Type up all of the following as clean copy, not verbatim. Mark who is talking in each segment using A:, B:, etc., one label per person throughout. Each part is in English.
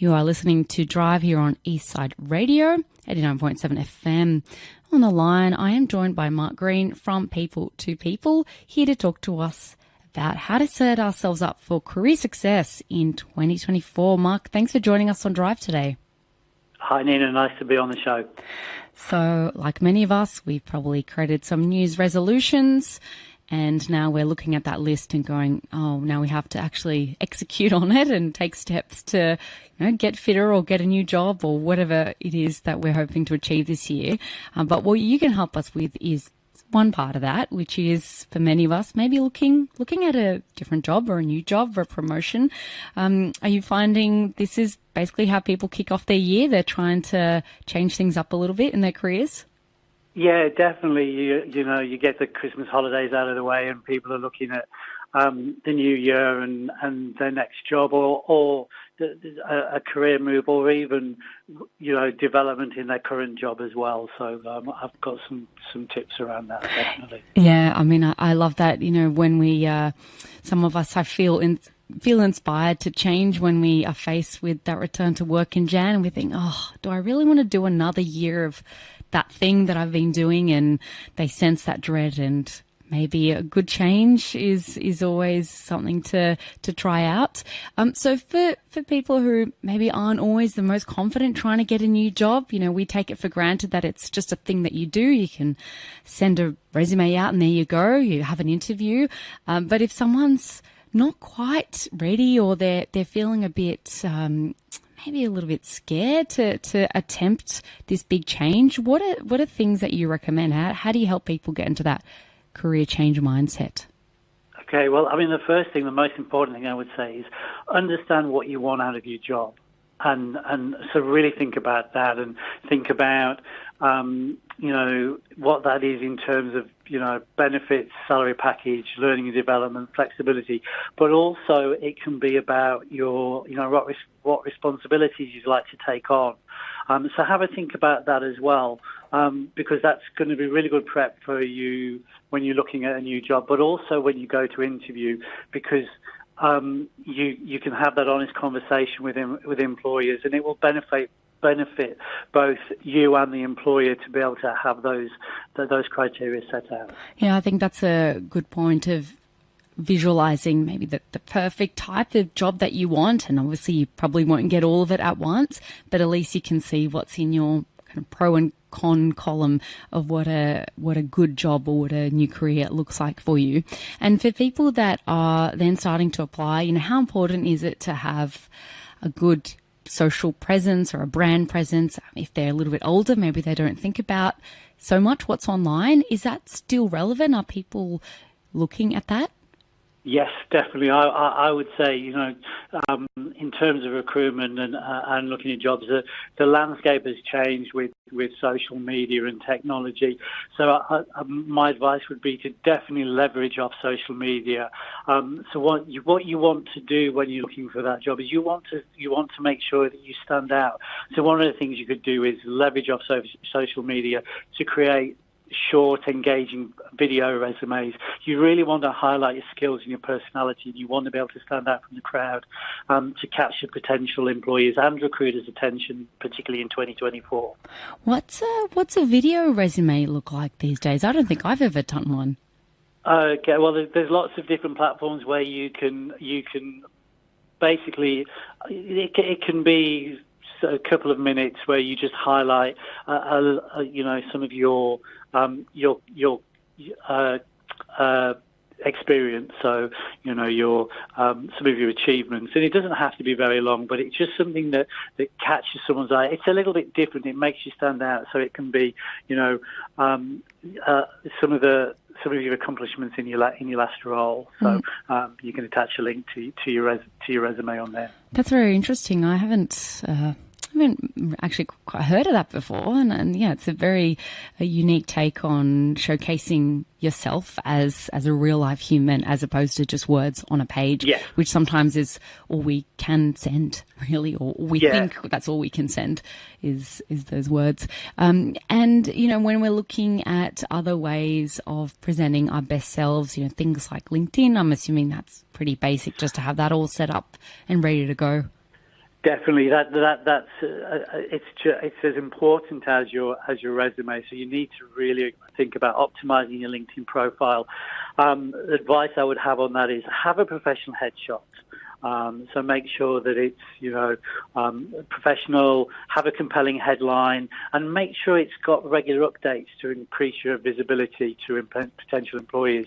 A: You are listening to Drive here on Eastside Radio, 89.7 FM. On the line, I am joined by Mark Green from People2People, here to talk to us about how to set ourselves up for career success in 2024. Mark, thanks for joining us on Drive today.
B: Hi, Nina. Nice to be on the show.
A: So, like many of us, we've probably created some New Year's resolutions, and now we're looking at that list and going, oh, now we have to actually execute on it and take steps to, get fitter or get a new job or whatever it is that we're hoping to achieve this year. But what you can help us with is one part of that, which is for many of us, maybe looking at a different job or a new job or a promotion. Are you finding this is basically how people kick off their year? They're trying to change things up a little bit in their careers?
B: Yeah, definitely. You get the Christmas holidays out of the way and people are looking at the new year and their next job or a career move or even, development in their current job as well. So I've got some tips around that, definitely.
A: Yeah, I mean, I love that, when we, some of us, I feel inspired to change when we are faced with that return to work in Jan and we think, oh, do I really want to do another year of that thing that I've been doing? And they sense that dread, and maybe a good change is always something to try out. So for people who maybe aren't always the most confident trying to get a new job, we take it for granted that it's just a thing that you do. You can send a resume out and there you go, you have an interview. But if someone's not quite ready or they're feeling a bit maybe a little bit scared to attempt this big change, what are things that you recommend? How do you help people get into that career change mindset?
B: Okay, well, I mean, the most important thing I would say is understand what you want out of your job. And so really think about that and think about, what that is in terms of, benefits, salary package, learning and development, flexibility. But also it can be about your, what responsibilities you'd like to take on. So have a think about that as well, because that's going to be really good prep for you when you're looking at a new job, but also when you go to interview, because you can have that honest conversation with employers, and it will benefit both you and the employer to be able to have those criteria set out.
A: Yeah, I think that's a good point of visualizing maybe the perfect type of job that you want. And obviously you probably won't get all of it at once, but at least you can see what's in your kind of pro and con column of what a good job or what a new career looks like for you. And for people that are then starting to apply, how important is it to have a good social presence or a brand presence? If they're a little bit older, maybe they don't think about so much what's online. Is that still relevant? Are people looking at that?
B: Yes, definitely. I would say, in terms of recruitment and looking at jobs, the landscape has changed with social media and technology. So my advice would be to definitely leverage off social media. So what you want to do when you're looking for that job is you want to make sure that you stand out. So one of the things you could do is leverage off social media to create short, engaging video resumes. You really want to highlight your skills and your personality. You want to be able to stand out from the crowd to capture potential employers and recruiters' attention, particularly in 2024. What's
A: a video resume look like these days? I don't think I've ever done one.
B: Okay, well, there's lots of different platforms where you can basically it can be a couple of minutes where you just highlight, some of your experience. So, your some of your achievements, and it doesn't have to be very long, but it's just something that catches someone's eye. It's a little bit different. It makes you stand out. So it can be, some of your accomplishments in your last role. So you can attach a link to your resume on there.
A: That's very interesting. I haven't actually quite heard of that before, and yeah, it's a unique take on showcasing yourself as a real life human, as opposed to just words on a page, which sometimes is all we can send, really, or we think that's all we can send is those words. And when we're looking at other ways of presenting our best selves, things like LinkedIn, I'm assuming that's pretty basic, just to have that all set up and ready to go.
B: Definitely, that's it's as important as your resume. So you need to really think about optimizing your LinkedIn profile. The advice I would have on that is have a professional headshot. So make sure that it's professional, have a compelling headline, and make sure it's got regular updates to increase your visibility to potential employers.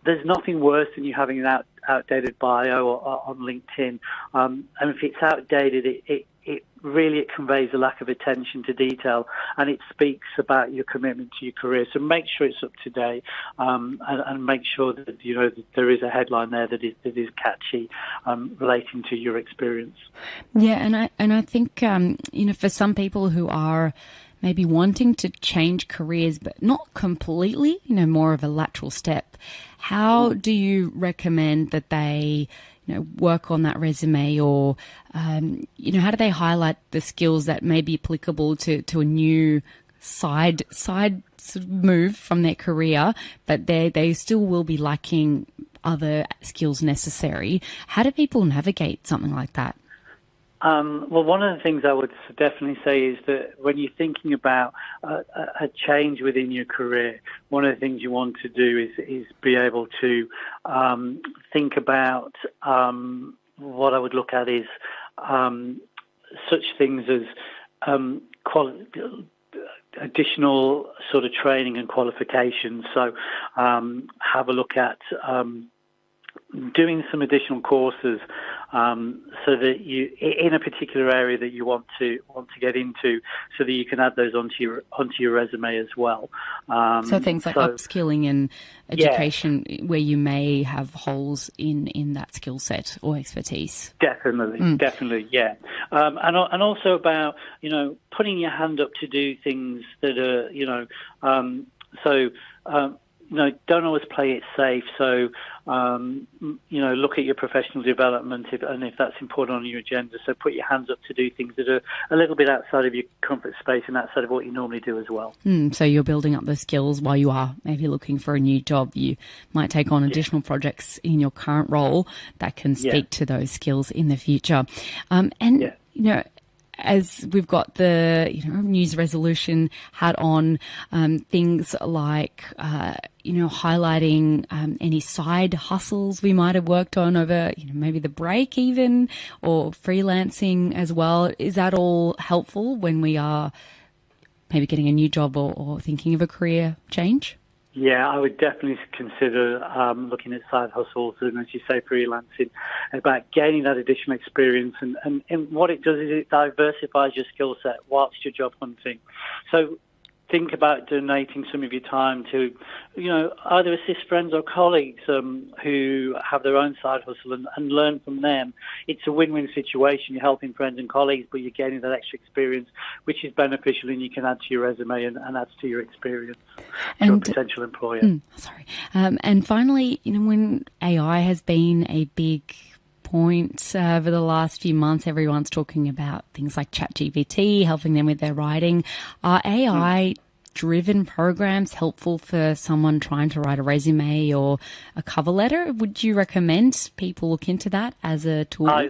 B: There's nothing worse than you having an outdated bio on LinkedIn, and if it's outdated, it conveys a lack of attention to detail, and it speaks about your commitment to your career. So make sure it's up to date, and make sure that that there is a headline there that is catchy, relating to your experience.
A: Yeah, and I think for some people who are maybe wanting to change careers, but not completely, more of a lateral step, how do you recommend that they work on that resume, or, how do they highlight the skills that may be applicable to a new side sort of move from their career, but they still will be lacking other skills necessary? How do people navigate something like that?
B: Well, one of the things I would definitely say is that when you're thinking about a change within your career, one of the things you want to do is be able to think about what I would look at is such things as additional sort of training and qualifications. So have a look at doing some additional courses, so that you, in a particular area that you want to get into, so that you can add those onto your resume as well.
A: So things like upskilling and education, where you may have holes in that skill set or expertise.
B: Definitely, yeah. And also about putting your hand up to do things that are don't always play it safe. So, look at your professional development, if that's important on your agenda. So put your hands up to do things that are a little bit outside of your comfort space and outside of what you normally do as well.
A: So you're building up those skills while you are maybe looking for a new job. You might take on additional projects in your current role that can speak to those skills in the future. As we've got the news resolution hat on, things like highlighting any side hustles we might have worked on over maybe the break even, or freelancing as well. Is that all helpful when we are maybe getting a new job or thinking of a career change?
B: Yeah, I would definitely consider looking at side hustles and, as you say, freelancing, about gaining that additional experience. And what it does is it diversifies your skill set whilst you're job hunting. So think about donating some of your time to, either assist friends or colleagues who have their own side hustle and learn from them. It's a win-win situation. You're helping friends and colleagues, but you're gaining that extra experience, which is beneficial, and you can add to your resume and adds to your experience to a potential employer.
A: And finally, when AI has been a big point over the last few months, everyone's talking about things like ChatGPT, helping them with their writing. Are AI-driven programs helpful for someone trying to write a resume or a cover letter? Would you recommend people look into that as a tool?
B: I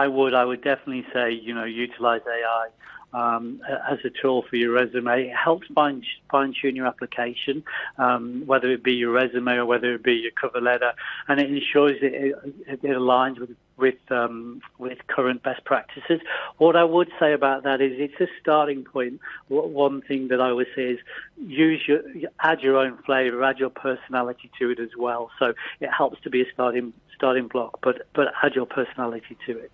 B: would. I would definitely say, utilize AI as a tool for your resume. It helps fine-tune your application, whether it be your resume or whether it be your cover letter, and it ensures it aligns with current best practices. What I would say about that is it's a starting point. One thing that I always say is add your own flavour, add your personality to it as well. So it helps to be a starting block, but add your personality to it.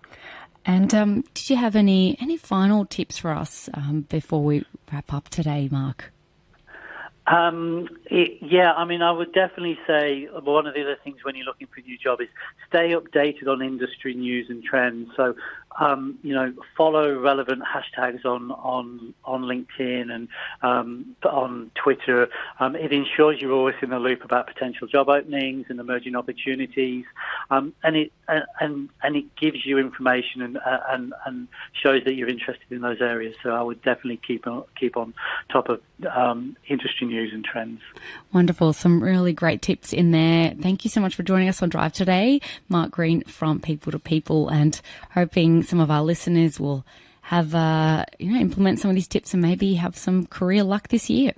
A: And did you have any final tips for us before we wrap up today, Mark?
B: I would definitely say one of the other things when you're looking for a new job is stay updated on industry news and trends. So, follow relevant hashtags on LinkedIn and on Twitter. It ensures you're always in the loop about potential job openings and emerging opportunities, and it gives you information and shows that you're interested in those areas. So I would definitely keep on top of industry news and trends.
A: Wonderful. Some really great tips in there. Thank you so much for joining us on Drive today. Mark Green from People to People, and hoping hoping some of our listeners will have, implement some of these tips and maybe have some career luck this year.